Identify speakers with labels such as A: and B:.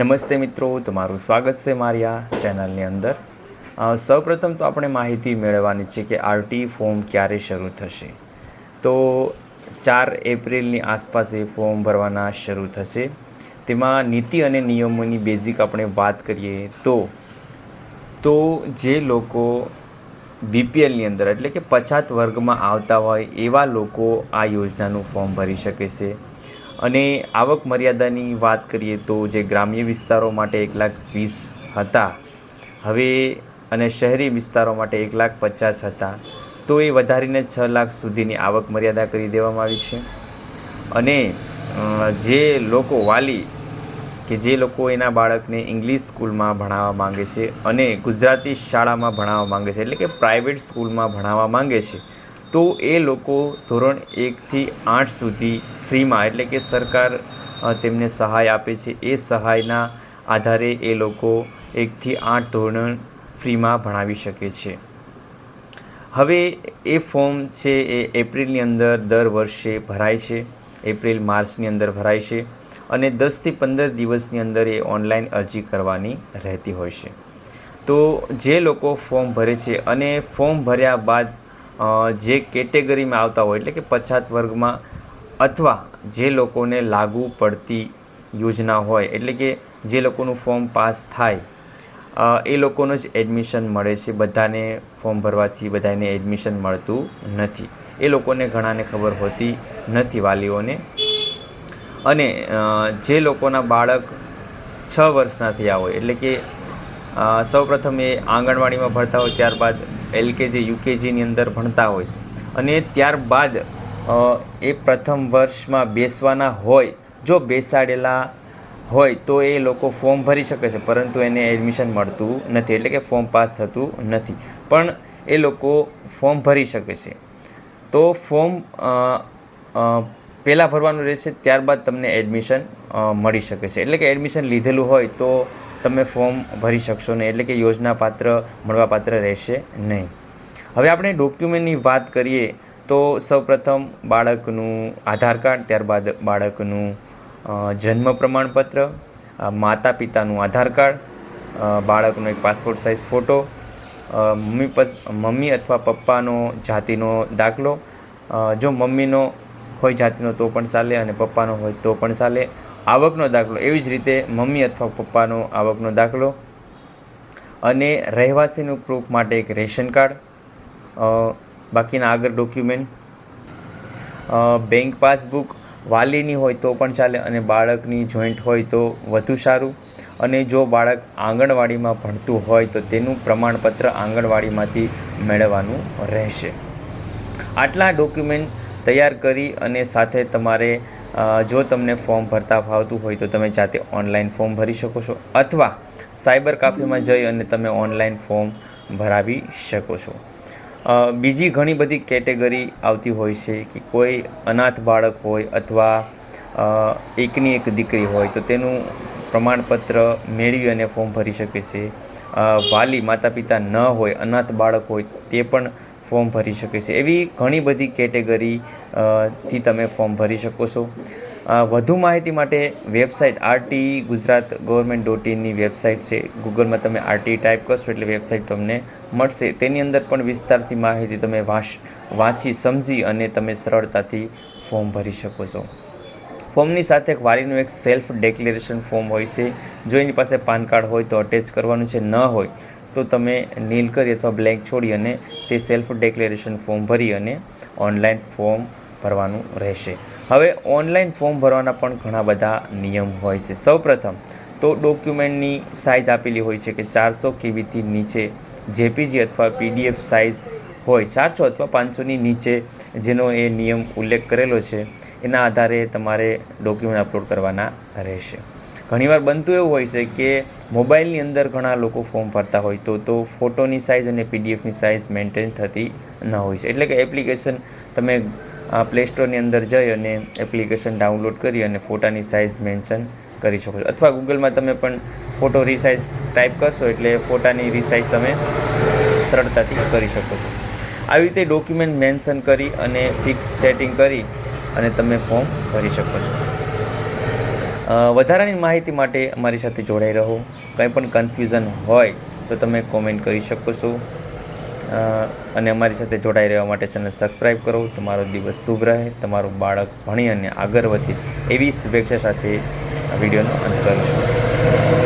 A: નમસ્તે મિત્રો, તમારું સ્વાગત છે મારી આ ચેનલની અંદર. સૌપ્રથમ તો આપણે માહિતી મેળવવાની છે કે આરટી ફોર્મ ક્યારે શરૂ થશે. તો 4 એપ્રિલની આસપાસ એ ફોર્મ ભરવાના શરૂ થશે. તેમાં નીતિ અને નિયમોની બેઝિક આપણે વાત કરીએ તો જે લોકો બીપીએલની અંદર એટલે કે પછાત વર્ગમાં આવતા હોય એવા લોકો આ યોજનાનું ફોર્મ ભરી શકે છે. અને આવક મર્યાદાની વાત કરીએ તો જે ગ્રામ્ય વિસ્તારો માટે 1,20,000 હતા હવે અને શહેરી વિસ્તારો માટે 1,50,000 હતા, તો એ વધારીને 6 લાખ સુધીની આવક મર્યાદા કરી દેવામાં આવી છે. અને જે લોકો વાલી કે જે લોકો એના બાળકને ઇંગ્લિશ સ્કૂલમાં ભણાવવા માંગે છે અને ગુજરાતી શાળામાં ભણાવવા માંગે છે એટલે કે પ્રાઇવેટ સ્કૂલમાં ભણાવવા માંગે છે, તો એ લોકો ધોરણ 1થી 8 સુધી ફ્રીમાં એટલે કે સરકાર તેમને સહાય આપે છે. એ સહાયના આધારે એ લોકો 1થી 8 ધોરણ ફ્રીમાં ભણાવી શકે છે. હવે એ ફોર્મ છે એ એપ્રિલની અંદર દર વર્ષે ભરાય છે. એપ્રિલ માર્ચની અંદર ભરાય છે અને 10થી 15 દિવસની અંદર એ ઓનલાઈન અરજી કરવાની રહેતી હોય છે. તો જે લોકો ફોર્મ ભરે છે અને ફોર્મ ભર્યા બાદ જે કેટેગરીમાં આવતા હોય એટલે કે પછાત વર્ગમાં અથવા જે લોકોને લાગુ પડતી યોજના હોય એટલે કે જે લોકોનું ફોર્મ પાસ થાય એ લોકોનું જ એડમિશન મળે છે. બધાને ફોર્મ ભરવાથી બધાને એડમિશન મળતું નથી. એ લોકોને ઘણાને ખબર હોતી નથી, વાલીઓને. અને જે લોકોના બાળક 6 વર્ષના થયા હોય એટલે કે સૌપ્રથમ એ આંગણવાડીમાં ભણતા હોય, ત્યારબાદ એલકેજી યુકેજીની અંદર ભણતા હોય અને ત્યારબાદ એ પ્રથમ વર્ષમાં બેસવાના હોય, જો બેસાડેલા હોય તો એ લોકો ફોર્મ ભરી શકે છે, પરંતુ એને એડમિશન મળતું નથી એટલે કે ફોર્મ પાસ થતું નથી. પણ એ લોકો ફોર્મ ભરી શકે છે. તો ફોર્મ પહેલાં ભરવાનું રહેશે, ત્યારબાદ તમને એડમિશન મળી શકે છે. એટલે કે એડમિશન લીધેલું હોય તો તમે ફોર્મ ભરી શકશો નહીં, એટલે કે યોજના પાત્ર મળવાપાત્ર રહેશે નહીં. હવે આપણે ડોક્યુમેન્ટની વાત કરીએ તો સૌપ્રથમ બાળકનું આધાર કાર્ડ, ત્યારબાદ બાળકનું જન્મ પ્રમાણપત્ર, માતા પિતાનું આધાર કાર્ડ, બાળકનો એક પાસપોર્ટ સાઇઝ ફોટો, મમ્મી અથવા પપ્પાનો જાતિનો દાખલો, જો મમ્મીનો હોય જાતિનો તો પણ ચાલે અને પપ્પાનો હોય તો પણ ચાલે, આવકનો દાખલો, એવી જ રીતે મમ્મી અથવા પપ્પાનો આવકનો દાખલો, અને રહેવાસીનું પ્રૂફ માટે એક રેશન કાર્ડ, બાકીના આગળ ડોક્યુમેન્ટ, બેંક પાસબુક વાલીની હોય તો પણ ચાલે અને બાળકની જોઈન્ટ હોય તો વધુ સારું. અને જો બાળક આંગણવાડીમાં ભણતું હોય તો તેનું પ્રમાણપત્ર આંગણવાડીમાંથી મેળવવાનું રહેશે. આટલા ડોક્યુમેન્ટ તૈયાર કરી અને સાથે તમારે જો તમને ફોર્મ ભરતા ફાવતું હોય તો તમે જાતે ઓનલાઈન ફોર્મ ભરી શકો છો અથવા સાયબર કાફેમાં જઈ અને તમે ઓનલાઈન ફોર્મ ભરાવી શકો છો. બીજી ઘણી બધી કેટેગરી આવતી હોય છે કે કોઈ અનાથ બાળક હોય અથવા એકની એક દીકરી હોય તો તેનું પ્રમાણપત્ર મેળવી અને ફોર્મ ભરી શકે છે. વાલી માતા પિતા ન હોય, અનાથ બાળક હોય તે પણ ફોર્મ ભરી શકે છે. એવી ઘણી બધી કેટેગરી થી તમે ફોર્મ ભરી શકો છો. વધુ માહિતી માટે website RTE Gujarat government.in website છે. ગૂગલમાં તમે RTE ટાઈપ કરશો એટલે વેબસાઇટ તમને મળશે. તેની અંદર પણ વિસ્તારથી માહિતી તમે વાંચી સમજી અને તમે સરળતાથી ફોર્મ ભરી શકો છો. ફોર્મની સાથે વાલીનું એક સેલ્ફ ડિક્લેરેશન ફોર્મ હોય છે. જો એની પાસે પાન કાર્ડ હોય તો અટેચ કરવાનું છે, ન હોય તો તમે નીલ કરી અથવા બ્લેન્ક છોડી અને તે સેલ્ફ ડિક્લેરેશન ફોર્મ ભરી અને ઓનલાઈન ફોર્મ ભરવાનું રહેશે. હવે ઓનલાઈન ફોર્મ ભરવાના પણ ઘણા બધા નિયમ હોય છે. સૌપ્રથમ તો ડોક્યુમેન્ટની સાઇઝ આપેલી હોય છે કે 400 KBથી નીચે JPG અથવા PDF સાઇઝ હોય, 400 અથવા 500ની નીચે જેનો એ નિયમ ઉલ્લેખ કરેલો છે એના આધારે તમારે ડોક્યુમેન્ટ અપલોડ કરવાના રહેશે. ઘણીવાર બનતું એવું હોય છે કે મોબાઈલની અંદર ઘણા લોકો ફોર્મ ભરતા હોય તો ફોટોની સાઇઝ અને PDFની સાઇઝ મેન્ટેન થતી ન હોય છે. એટલે કે એપ્લિકેશન તમે પ્લે સ્ટોરની અંદર જઈ અને એપ્લિકેશન ડાઉનલોડ કરી અને ફોટાની સાઇઝ મેન્શન કરી શકો છો. અથવા ગૂગલમાં તમે પણ ફોટો રીસાઇઝ ટાઈપ કરશો એટલે ફોટાની રીસાઇઝ તમે સરળતાથી કરી શકો છો. આવી રીતે ડોક્યુમેન્ટ મેન્શન કરી અને ફિક્સ સેટિંગ કરી અને તમે ફોર્મ ભરી શકો છો. વધારાની માહિતી માટે અમારી સાથે જોડાઈ રહો. કંઈ પણ કન્ફ્યુઝન હોય તો તમે કોમેન્ટ કરી શકો છો. અને અમારી સાથે જોડાઈ રહેવા માટે ચેનલ સબસ્ક્રાઈબ કરો. તમારો દિવસ શુભ રહે, તમારું બાળક ભણી અને આગળ વધે એવી શુભેચ્છા સાથે આ વિડીયોનો અંત કરીશું.